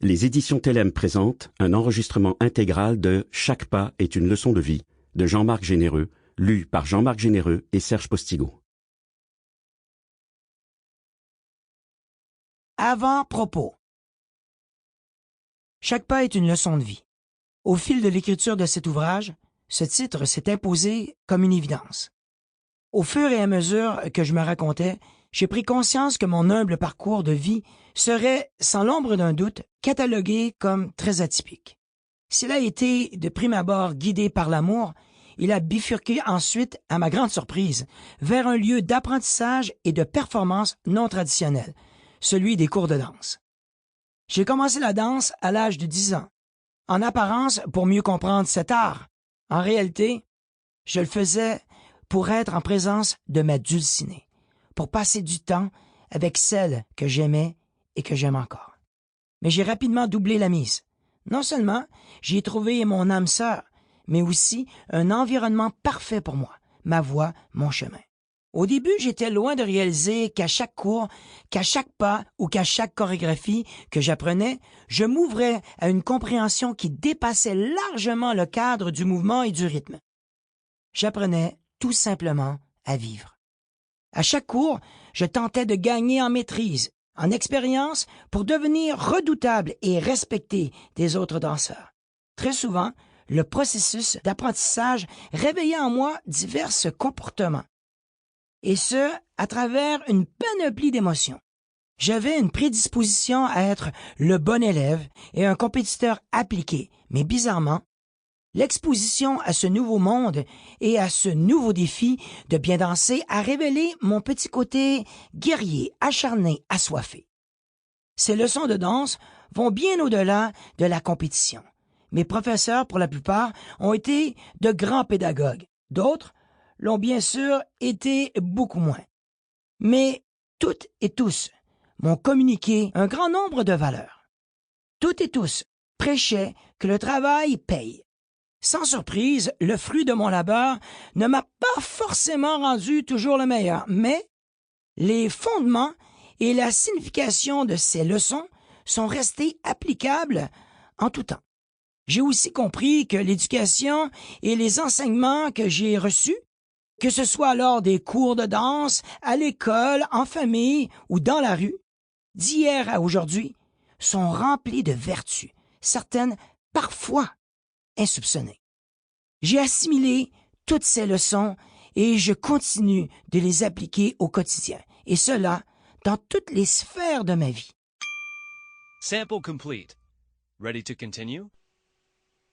Les éditions Télème présentent un enregistrement intégral de Chaque pas est une leçon de vie de Jean-Marc Généreux, lu par Jean-Marc Généreux et Serge Postigo. Avant-propos. Chaque pas est une leçon de vie. Au fil de l'écriture de cet ouvrage, ce titre s'est imposé comme une évidence. Au fur et à mesure que je me racontais, j'ai pris conscience que mon humble parcours de vie serait, sans l'ombre d'un doute, catalogué comme très atypique. S'il a été, de prime abord, guidé par l'amour, il a bifurqué ensuite, à ma grande surprise, vers un lieu d'apprentissage et de performance non traditionnel, celui des cours de danse. J'ai commencé la danse à l'âge de 10 ans. En apparence, pour mieux comprendre cet art. En réalité, je le faisais pour être en présence de ma dulcinée, pour passer du temps avec celle que j'aimais et que j'aime encore. Mais j'ai rapidement doublé la mise. Non seulement j'y ai trouvé mon âme sœur, mais aussi un environnement parfait pour moi, ma voie, mon chemin. Au début, j'étais loin de réaliser qu'à chaque cours, qu'à chaque pas ou qu'à chaque chorégraphie que j'apprenais, je m'ouvrais à une compréhension qui dépassait largement le cadre du mouvement et du rythme. J'apprenais tout simplement à vivre. À chaque cours, je tentais de gagner en maîtrise, en expérience, pour devenir redoutable et respecté des autres danseurs. Très souvent, le processus d'apprentissage réveillait en moi divers comportements. Et ce, à travers une panoplie d'émotions. J'avais une prédisposition à être le bon élève et un compétiteur appliqué, mais bizarrement, l'exposition à ce nouveau monde et à ce nouveau défi de bien danser a révélé mon petit côté guerrier, acharné, assoiffé. Ces leçons de danse vont bien au-delà de la compétition. Mes professeurs, pour la plupart, ont été de grands pédagogues. D'autres l'ont bien sûr été beaucoup moins. Mais toutes et tous m'ont communiqué un grand nombre de valeurs. Toutes et tous prêchaient que le travail paye. Sans surprise, le fruit de mon labeur ne m'a pas forcément rendu toujours le meilleur, mais les fondements et la signification de ces leçons sont restés applicables en tout temps. J'ai aussi compris que l'éducation et les enseignements que j'ai reçus, que ce soit lors des cours de danse, à l'école, en famille ou dans la rue, d'hier à aujourd'hui, sont remplis de vertus, certaines parfois insoupçonnées. J'ai assimilé toutes ces leçons et je continue de les appliquer au quotidien, et cela dans toutes les sphères de ma vie. Sample complete. Ready to continue?